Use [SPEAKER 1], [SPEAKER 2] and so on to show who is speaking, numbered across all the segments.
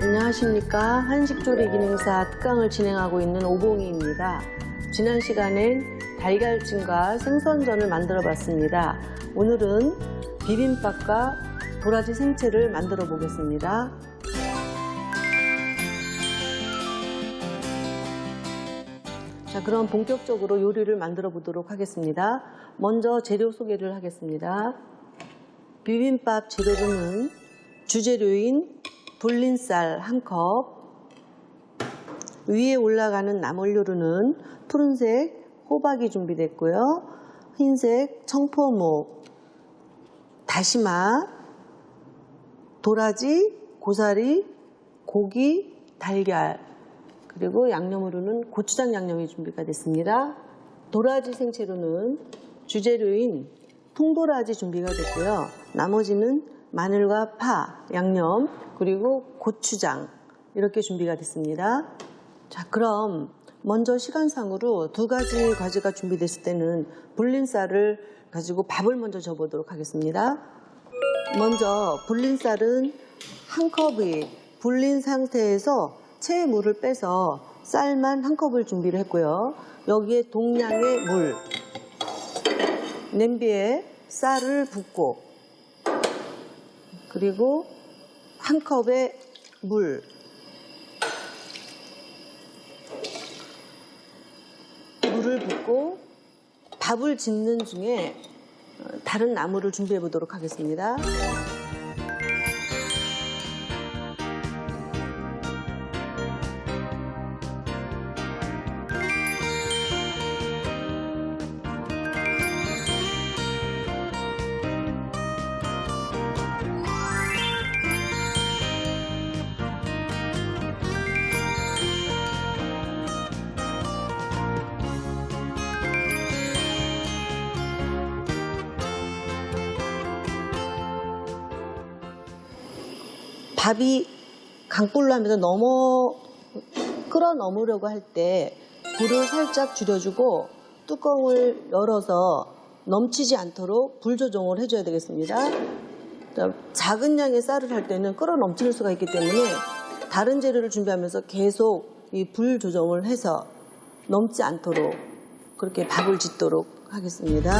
[SPEAKER 1] 안녕하십니까. 한식조리 기능사 특강을 진행하고 있는 오봉희입니다. 지난 시간엔 달걀찜과 생선전을 만들어 봤습니다. 오늘은 비빔밥과 도라지 생채를 만들어 보겠습니다. 자, 그럼 본격적으로 요리를 만들어 보도록 하겠습니다. 먼저 재료 소개를 하겠습니다. 비빔밥 재료로는 주재료인 불린 쌀 1컵, 위에 올라가는 나물류로는 푸른색 호박이 준비됐고요. 흰색 청포묵, 다시마, 도라지, 고사리, 고기, 달걀, 그리고 양념으로는 고추장 양념이 준비가 됐습니다. 도라지 생채로는 주재료인 통도라지 준비가 됐고요. 나머지는 마늘과 파, 양념, 그리고 고추장 이렇게 준비가 됐습니다. 자, 그럼 먼저 시간상으로 두 가지 과제가 준비됐을 때는 불린 쌀을 가지고 밥을 먼저 져보도록 하겠습니다. 먼저 불린 쌀은 1컵이 불린 상태에서 채에 물을 빼서 쌀만 1컵을 준비를 했고요. 여기에 동량의 물, 냄비에 쌀을 붓고, 그리고 1컵의 물을 붓고 밥을 짓는 중에 다른 나물을 준비해 보도록 하겠습니다. 밥이 강불로 하면서 끓어 넘으려고 할 때 불을 살짝 줄여주고 뚜껑을 열어서 넘치지 않도록 불 조정을 해줘야 되겠습니다. 작은 양의 쌀을 할 때는 끓어 넘칠 수가 있기 때문에 다른 재료를 준비하면서 계속 이 불 조정을 해서 넘지 않도록 그렇게 밥을 짓도록 하겠습니다.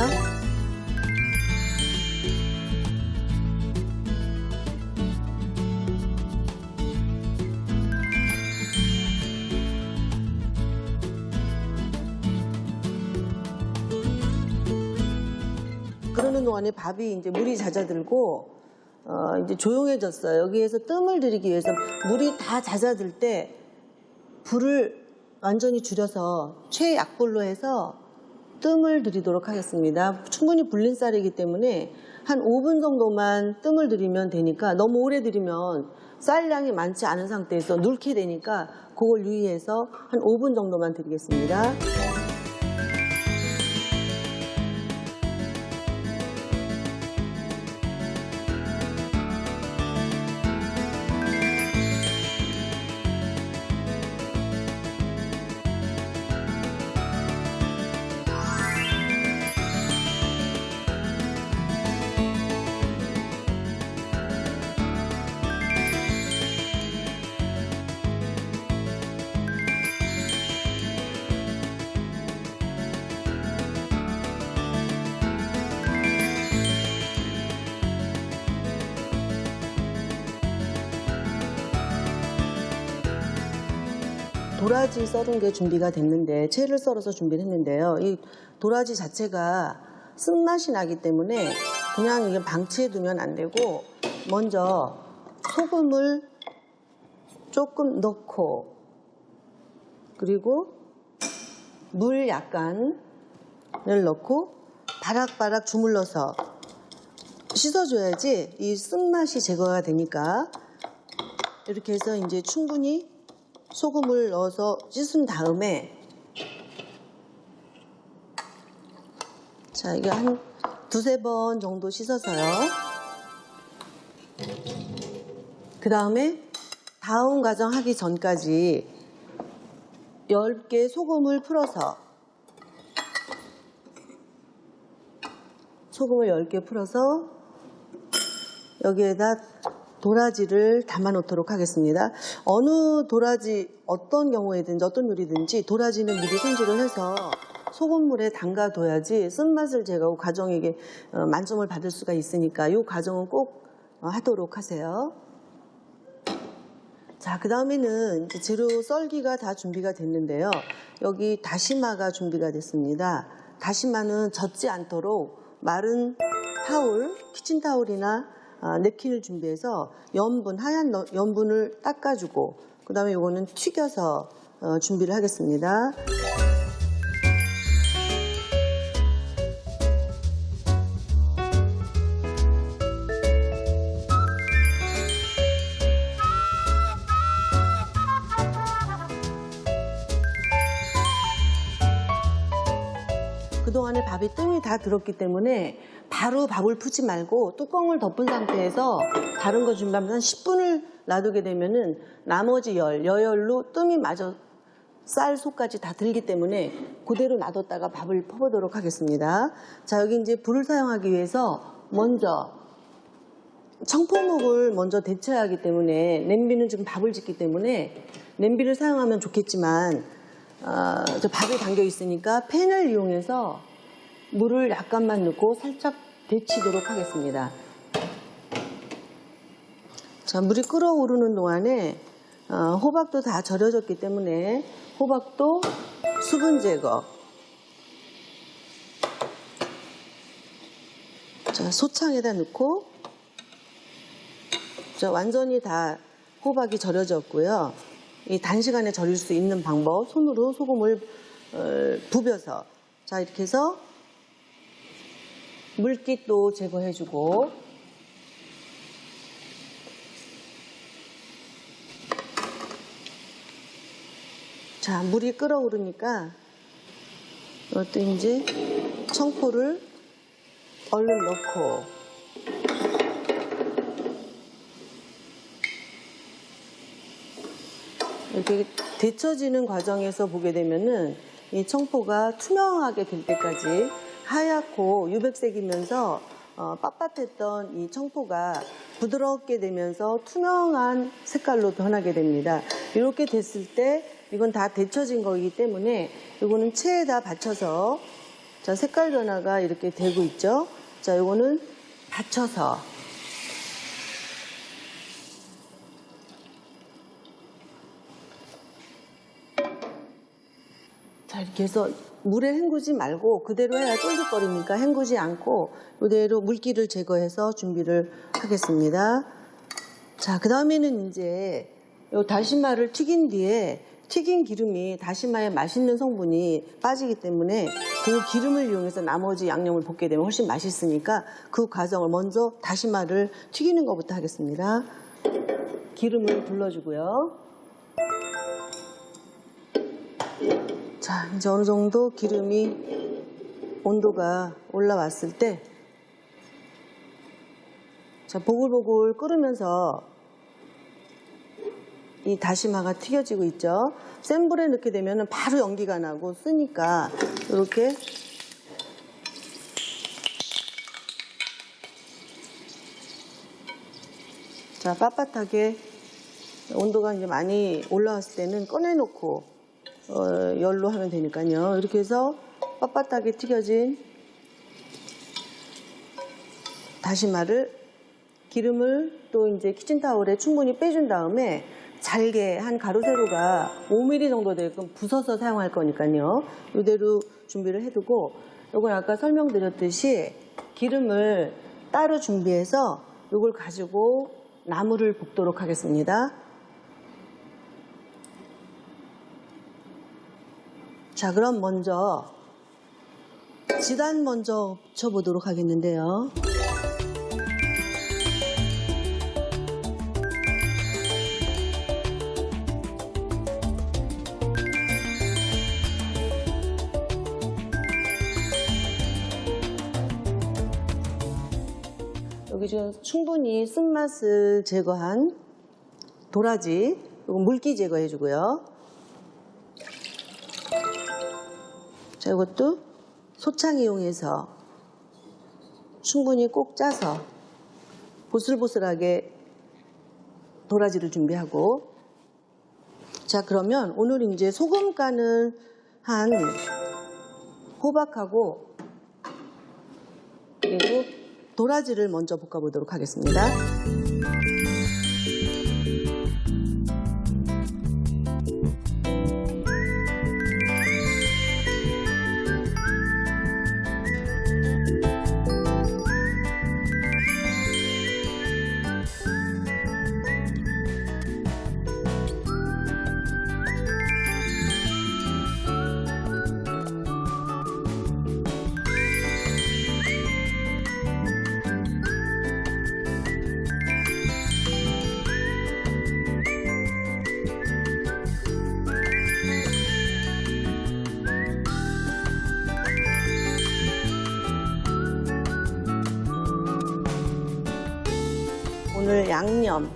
[SPEAKER 1] 그러는 동안에 밥이 이제 물이 잦아들고 이제 조용해졌어요. 여기에서 뜸을 들이기 위해서 물이 다 잦아들 때 불을 완전히 줄여서 최약불로 해서 뜸을 들이도록 하겠습니다. 충분히 불린 쌀이기 때문에 한 5분 정도만 뜸을 들이면 되니까, 너무 오래 들이면 쌀량이 많지 않은 상태에서 눌게 되니까 그걸 유의해서 한 5분 정도만 들이겠습니다. 도라지 썰은 게 준비가 됐는데, 채를 썰어서 준비를 했는데요. 이 도라지 자체가 쓴맛이 나기 때문에 그냥 이게 방치해 두면 안 되고, 먼저 소금을 조금 넣고, 그리고 물 약간을 넣고 바락바락 주물러서 씻어줘야지 이 쓴맛이 제거가 되니까, 이렇게 해서 이제 충분히 소금을 넣어서 씻은 다음에, 자, 이게 한 두세 번 정도 씻어서요. 그 다음에 다음 과정 하기 전까지 10개 소금을 풀어서 소금을 10개 풀어서 여기에다 도라지를 담아 놓도록 하겠습니다. 어느 도라지, 어떤 경우에든지 어떤 요리든지 도라지는 미리 손질을 해서 소금물에 담가둬야지 쓴맛을 제거하고 가정에게 만점을 받을 수가 있으니까 이 과정은 꼭 하도록 하세요. 자, 그 다음에는 이제 재료 썰기가 다 준비가 됐는데요. 여기 다시마가 준비가 됐습니다. 다시마는 젖지 않도록 마른 타올, 키친타올이나 냅킨을 준비해서 하얀 염분을 닦아주고 그 다음에 이거는 튀겨서 준비를 하겠습니다. 그동안에 밥에 뜸이 다 들었기 때문에 바로 밥을 푸지 말고 뚜껑을 덮은 상태에서 다른 거 준비하면 한 10분을 놔두게 되면은 나머지 여열로 뜸이 마저 쌀 속까지 다 들기 때문에 그대로 놔뒀다가 밥을 퍼보도록 하겠습니다. 자, 여기 이제 불을 사용하기 위해서 먼저 청포묵을 먼저 데쳐야 하기 때문에 냄비는 지금 밥을 짓기 때문에 냄비를 사용하면 좋겠지만 저 밥이 담겨 있으니까 팬을 이용해서 물을 약간만 넣고 살짝 데치도록 하겠습니다. 자, 물이 끓어오르는 동안에 호박도 다 절여졌기 때문에 호박도 수분 제거. 자, 소창에다 넣고 자, 완전히 다 호박이 절여졌고요. 이 단시간에 절일 수 있는 방법, 손으로 소금을 부벼서 자, 이렇게 해서 물기도 제거해주고 자, 물이 끓어오르니까 이것도 이제 청포를 얼른 넣고 이렇게 데쳐지는 과정에서 보게 되면은 이 청포가 투명하게 될 때까지 하얗고 유백색이면서 빳빳했던 이 청포가 부드럽게 되면서 투명한 색깔로 변하게 됩니다. 이렇게 됐을 때 이건 다 데쳐진 거이기 때문에 이거는 체에다 받쳐서 자, 색깔 변화가 이렇게 되고 있죠. 자, 이거는 받쳐서 자, 이렇게 해서 물에 헹구지 말고 그대로 해야 쫄깃거리니까 헹구지 않고 이대로 물기를 제거해서 준비를 하겠습니다. 자, 그 다음에는 이제 이 다시마를 튀긴 뒤에 튀긴 기름이 다시마의 맛있는 성분이 빠지기 때문에 그 기름을 이용해서 나머지 양념을 볶게 되면 훨씬 맛있으니까 그 과정을 먼저 다시마를 튀기는 것부터 하겠습니다. 기름을 둘러주고요. 자, 이제 어느 정도 기름이 온도가 올라왔을 때 자, 보글보글 끓으면서 이 다시마가 튀겨지고 있죠. 센 불에 넣게 되면 바로 연기가 나고 쓰니까 이렇게 자, 빳빳하게 온도가 이제 많이 올라왔을 때는 꺼내놓고 열로 하면 되니까요. 이렇게 해서 빳빳하게 튀겨진 다시마를 기름을 또 이제 키친타올에 충분히 빼준 다음에 잘게 한 가로 세로가 5mm 정도 되게끔 부숴서 사용할 거니까요. 이대로 준비를 해두고 이건 아까 설명드렸듯이 기름을 따로 준비해서 이걸 가지고 나물을 볶도록 하겠습니다. 자, 그럼 먼저 지단 먼저 붙여보도록 하겠는데요. 여기 지금 충분히 쓴맛을 제거한 도라지, 그리고 물기 제거해주고요. 자, 이것도 소창 이용해서 충분히 꼭 짜서 보슬보슬하게 도라지를 준비하고, 자, 그러면 오늘 이제 소금 간을 한 호박하고 그리고 도라지를 먼저 볶아보도록 하겠습니다. 오늘 양념,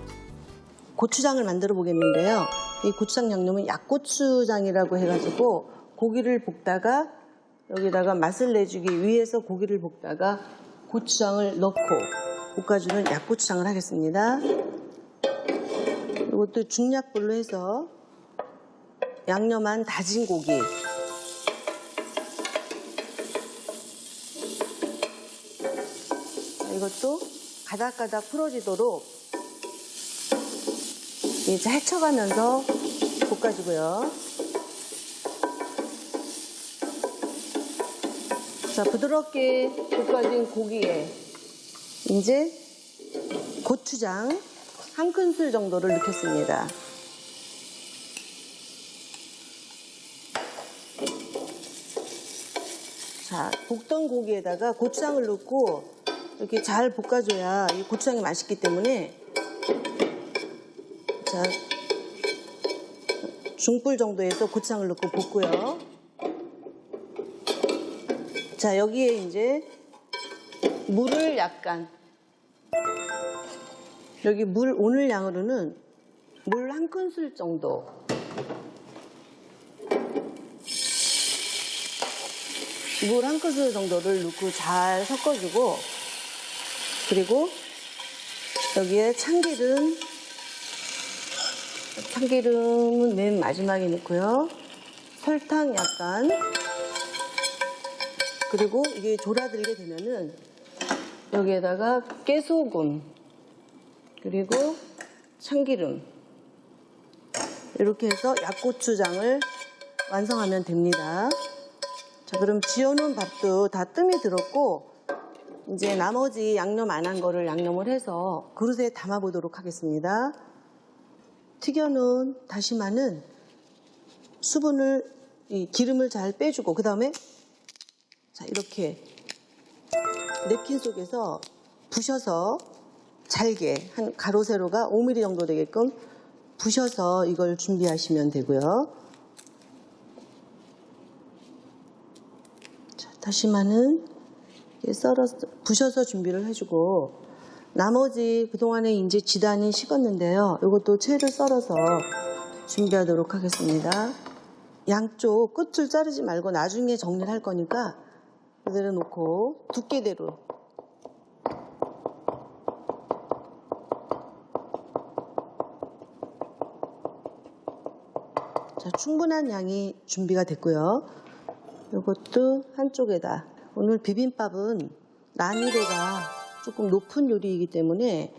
[SPEAKER 1] 고추장을 만들어 보겠는데요. 이 고추장 양념은 약고추장이라고 해가지고 고기를 볶다가 여기다가 맛을 내주기 위해서 고기를 볶다가 고추장을 넣고 볶아주는 약고추장을 하겠습니다. 이것도 중약불로 해서 양념한 다진 고기, 이것도 가닥가닥 풀어지도록 이제 헤쳐가면서 볶아주고요. 자, 부드럽게 볶아진 고기에 이제 고추장 한 큰술 정도를 넣겠습니다. 자, 볶던 고기에다가 고추장을 넣고 이렇게 잘 볶아줘야 이 고추장이 맛있기 때문에, 자, 중불 정도에서 고추장을 넣고 볶고요. 자, 여기에 이제 물을 약간, 여기 물 오늘 양으로는 물 한 큰술 정도, 물 한 큰술 정도를 넣고 잘 섞어주고, 그리고 여기에 참기름은 맨 마지막에 넣고요. 설탕 약간, 그리고 이게 졸아들게 되면은 여기에다가 깨소금, 그리고 참기름, 이렇게 해서 약고추장을 완성하면 됩니다. 자, 그럼 지어놓은 밥도 다 뜸이 들었고, 이제 나머지 양념 안 한 거를 양념을 해서 그릇에 담아 보도록 하겠습니다. 튀겨놓은 다시마는 수분을, 이 기름을 잘 빼주고, 그 다음에 자, 이렇게 냅킨 속에서 부셔서 잘게, 한 가로 세로가 5mm 정도 되게끔 부셔서 이걸 준비하시면 되고요. 자, 다시마는 썰어서 부셔서 준비를 해주고, 나머지 그동안에 이제 지단이 식었는데요. 이것도 채를 썰어서 준비하도록 하겠습니다. 양쪽 끝을 자르지 말고 나중에 정리를 할 거니까 그대로 놓고 두께대로. 자, 충분한 양이 준비가 됐고요. 이것도 한쪽에다. 오늘 비빔밥은 난이도가 조금 높은 요리이기 때문에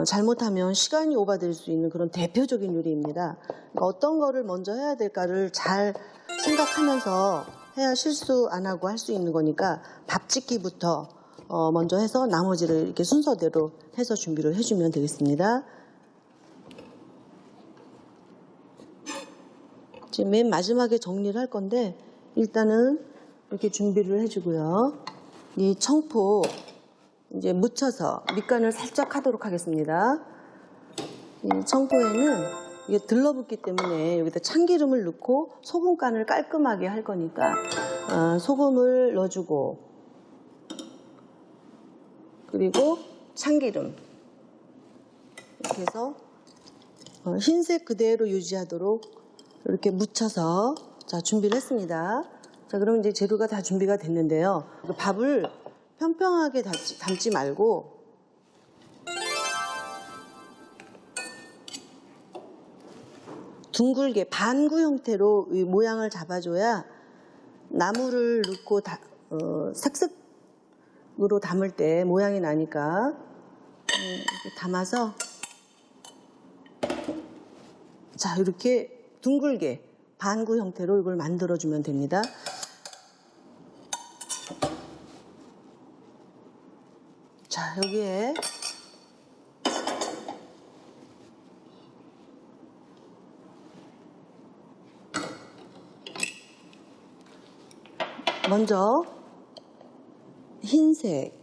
[SPEAKER 1] 잘못하면 시간이 오버될 수 있는 그런 대표적인 요리입니다. 그러니까 어떤 거를 먼저 해야 될까를 잘 생각하면서 해야 실수 안 하고 할 수 있는 거니까 밥 짓기부터 먼저 해서 나머지를 이렇게 순서대로 해서 준비를 해주면 되겠습니다. 지금 맨 마지막에 정리를 할 건데, 일단은 이렇게 준비를 해주고요. 이 청포 이제 묻혀서 밑간을 살짝 하도록 하겠습니다. 이 청포에는 이게 들러붙기 때문에 여기다 참기름을 넣고 소금간을 깔끔하게 할 거니까 소금을 넣어주고, 그리고 참기름 이렇게 해서 흰색 그대로 유지하도록 이렇게 묻혀서 자, 준비를 했습니다. 자, 그럼 이제 재료가 다 준비가 됐는데요. 밥을 평평하게 담지 말고 둥글게 반구 형태로 이 모양을 잡아줘야 나물을 넣고 색색으로 담을 때 모양이 나니까 이렇게 담아서 자 이렇게 둥글게 반구 형태로 이걸 만들어주면 됩니다. 자 여기에 먼저 흰색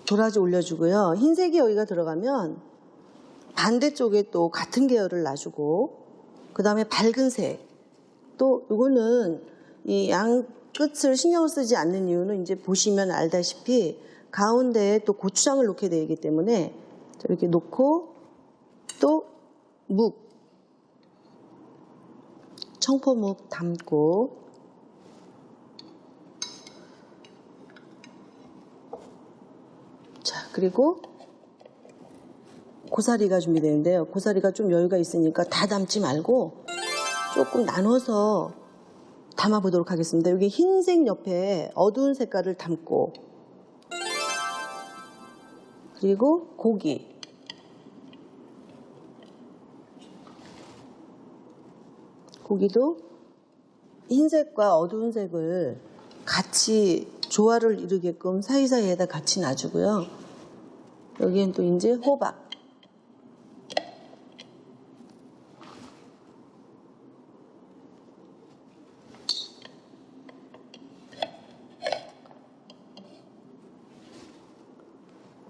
[SPEAKER 1] 도라지 올려주고요. 흰색이 여기가 들어가면 반대쪽에 또 같은 계열을 놔주고 그 다음에 밝은색 또 이거는 이 양 끝을 신경을 쓰지 않는 이유는 이제 보시면 알다시피 가운데에 또 고추장을 넣게 되기 때문에 이렇게 놓고 또 묵 청포묵 담고 자 그리고 고사리가 준비되는데요. 고사리가 좀 여유가 있으니까 다 담지 말고 조금 나눠서 담아 보도록 하겠습니다. 여기 흰색 옆에 어두운 색깔을 담고 그리고 고기도 흰색과 어두운 색을 같이 조화를 이루게끔 사이사이에다 같이 놔주고요. 여기엔 또 이제 호박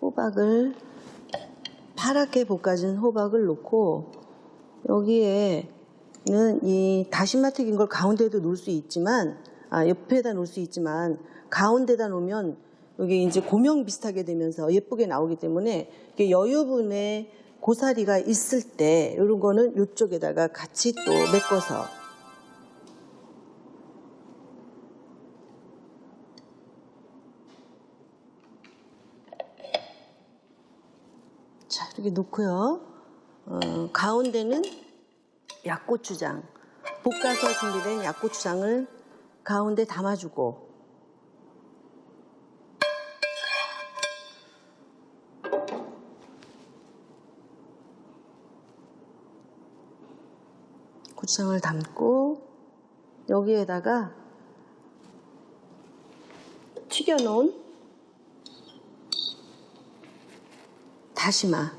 [SPEAKER 1] 호박을 파랗게 볶아진 호박을 넣고 여기에는 이 다시마 튀긴 걸 가운데에도 놓을 수 있지만 옆에다 놓을 수 있지만 가운데다 놓으면 여기 이제 고명 비슷하게 되면서 예쁘게 나오기 때문에 여유분의 고사리가 있을 때 이런 거는 이쪽에다가 같이 또 메꿔서 자 이렇게 놓고요. 가운데는 약고추장 볶아서 준비된 약고추장을 가운데 담아주고 고추장을 담고 여기에다가 튀겨놓은 다시마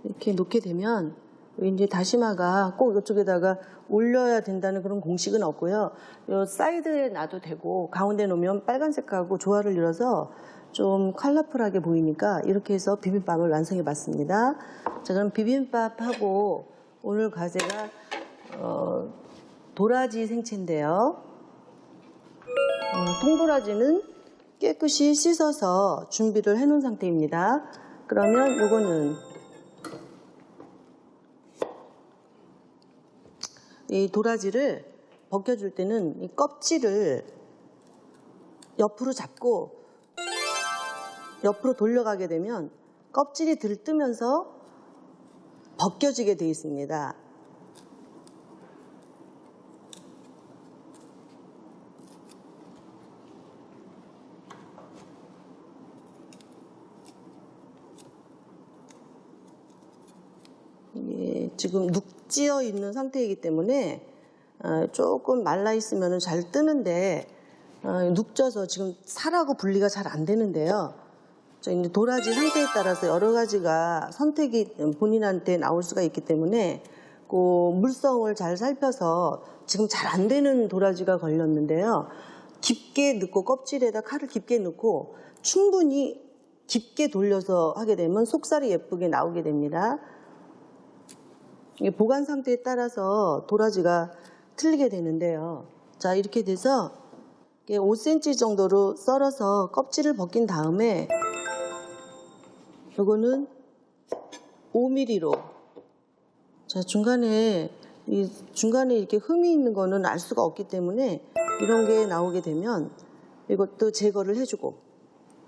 [SPEAKER 1] 이렇게 놓게 되면 이제 다시마가 꼭 이쪽에다가 올려야 된다는 그런 공식은 없고요. 요 사이드에 놔도 되고 가운데 놓으면 빨간색하고 조화를 이뤄서 좀 컬러풀하게 보이니까 이렇게 해서 비빔밥을 완성해 봤습니다. 자 그럼 비빔밥하고 오늘 과제가 도라지 생채인데요. 통도라지는 깨끗이 씻어서 준비를 해 놓은 상태입니다. 그러면 요거는 이 도라지를 벗겨줄 때는 이 껍질을 옆으로 잡고 옆으로 돌려가게 되면 껍질이 들뜨면서 벗겨지게 되어 있습니다. 지금 눅지어 있는 상태이기 때문에 조금 말라 있으면 잘 뜨는데 눅져서 지금 살하고 분리가 잘 안 되는데요. 이제 도라지 상태에 따라서 여러 가지가 선택이 본인한테 나올 수가 있기 때문에 그 물성을 잘 살펴서 지금 잘 안 되는 도라지가 걸렸는데요. 깊게 넣고 껍질에다 칼을 깊게 넣고 충분히 깊게 돌려서 하게 되면 속살이 예쁘게 나오게 됩니다. 보관 상태에 따라서 도라지가 틀리게 되는데요. 자 이렇게 돼서 5cm 정도로 썰어서 껍질을 벗긴 다음에 이거는 5mm로 자 중간에 이 중간에 이렇게 흠이 있는 거는 알 수가 없기 때문에 이런 게 나오게 되면 이것도 제거를 해주고,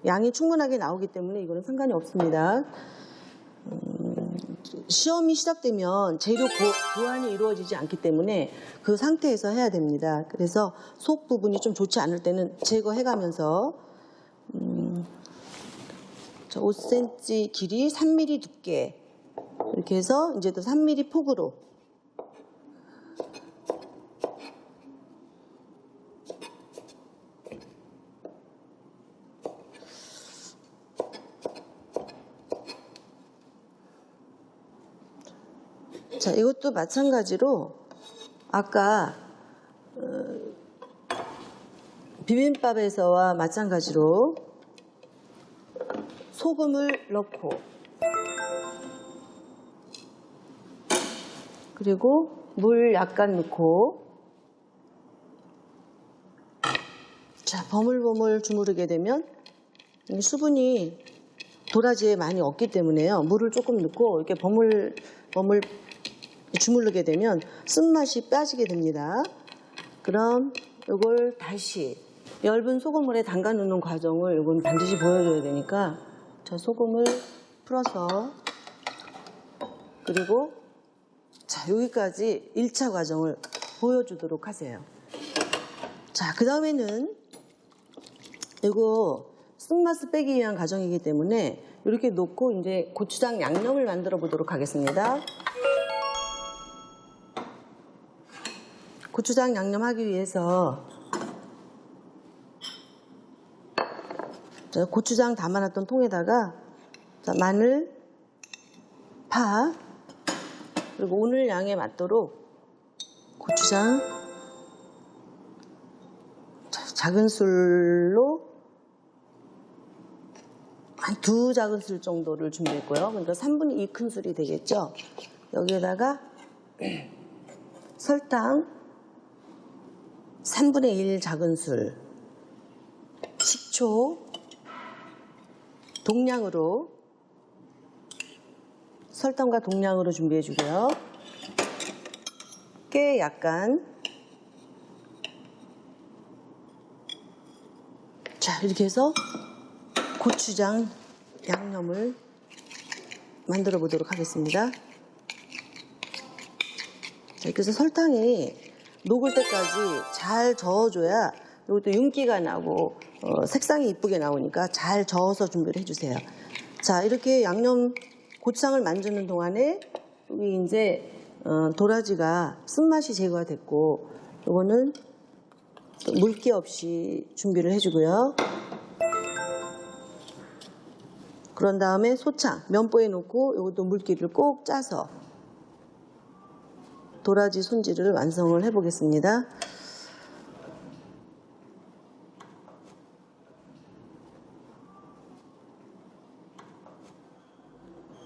[SPEAKER 1] 양이 충분하게 나오기 때문에 이거는 상관이 없습니다. 시험이 시작되면 재료 보완이 이루어지지 않기 때문에 그 상태에서 해야 됩니다. 그래서 속 부분이 좀 좋지 않을 때는 제거해가면서 5cm 길이 3mm 두께 이렇게 해서 이제 또 3mm 폭으로 자, 이것도 마찬가지로 아까 비빔밥에서와 마찬가지로 소금을 넣고 그리고 물 약간 넣고 자, 버물버물 주무르게 되면 수분이 도라지에 많이 없기 때문에요. 물을 조금 넣고 이렇게 버물 주무르게 되면 쓴맛이 빠지게 됩니다. 그럼 이걸 다시 엷은 소금물에 담가 놓는 과정을 이건 반드시 보여줘야 되니까 자, 소금을 풀어서 그리고 자, 여기까지 1차 과정을 보여주도록 하세요. 자, 그 다음에는 이거 쓴맛을 빼기 위한 과정이기 때문에 이렇게 놓고 이제 고추장 양념을 만들어 보도록 하겠습니다. 고추장 양념하기 위해서 고추장 담아놨던 통에다가 마늘, 파, 그리고 오늘 양에 맞도록 고추장 작은 술로 한 2작은술 정도를 준비했고요. 그러니까 3분의 2 큰술이 되겠죠. 여기에다가 설탕 3분의 1 작은술, 식초 동량으로 설탕과 동량으로 준비해 주고요. 깨 약간 자, 이렇게 해서 고추장 양념을 만들어 보도록 하겠습니다. 자, 그래서 설탕이 녹을 때까지 잘 저어줘야 이것도 윤기가 나고 색상이 이쁘게 나오니까 잘 저어서 준비를 해주세요. 자, 이렇게 양념 고추장을 만드는 동안에 여기 이제 도라지가 쓴맛이 제거가 됐고 이거는 물기 없이 준비를 해주고요. 그런 다음에 소창 면보에 놓고 이것도 물기를 꼭 짜서 도라지 손질을 완성을 해보겠습니다.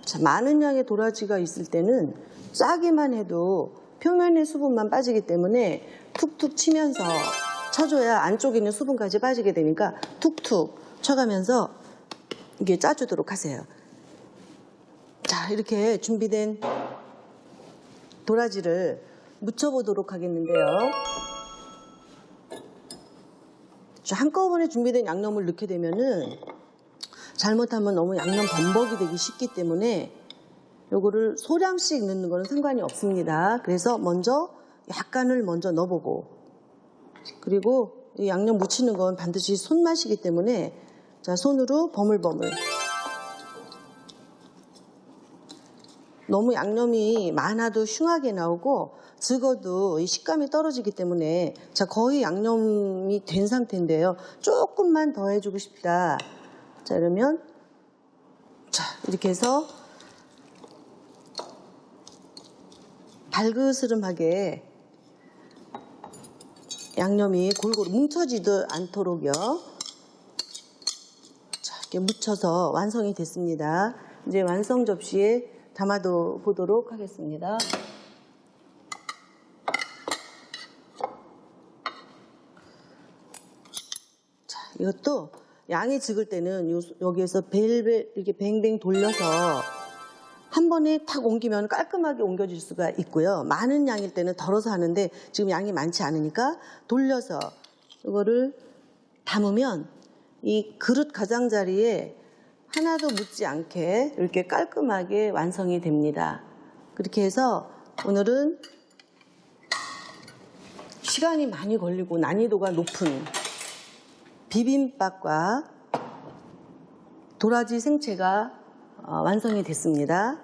[SPEAKER 1] 자, 많은 양의 도라지가 있을 때는 짜기만 해도 표면의 수분만 빠지기 때문에 툭툭 치면서 쳐줘야 안쪽에 있는 수분까지 빠지게 되니까 툭툭 쳐가면서 이게 짜주도록 하세요. 자, 이렇게 준비된 도라지를 무쳐보도록 하겠는데요. 한꺼번에 준비된 양념을 넣게 되면은 잘못하면 너무 양념 범벅이 되기 쉽기 때문에 요거를 소량씩 넣는 거는 상관이 없습니다. 그래서 약간을 먼저 넣어보고 그리고 이 양념 묻히는 건 반드시 손맛이기 때문에 자, 손으로 버물버물 너무 양념이 많아도 흉하게 나오고 적어도 이 식감이 떨어지기 때문에 자, 거의 양념이 된 상태인데요. 조금만 더 해주고 싶다. 자, 이러면 자, 이렇게 해서 발그스름하게 양념이 골고루 뭉쳐지도 않도록요. 자, 이렇게 묻혀서 완성이 됐습니다. 이제 완성 접시에 담아도 보도록 하겠습니다. 자, 이것도 양이 적을 때는 여기에서 벨벨 이렇게 뱅뱅 돌려서 한 번에 탁 옮기면 깔끔하게 옮겨질 수가 있고요. 많은 양일 때는 덜어서 하는데 지금 양이 많지 않으니까 돌려서 이거를 담으면 이 그릇 가장자리에 하나도 묻지 않게 이렇게 깔끔하게 완성이 됩니다. 그렇게 해서 오늘은 시간이 많이 걸리고 난이도가 높은 비빔밥과 도라지 생채가 완성이 됐습니다.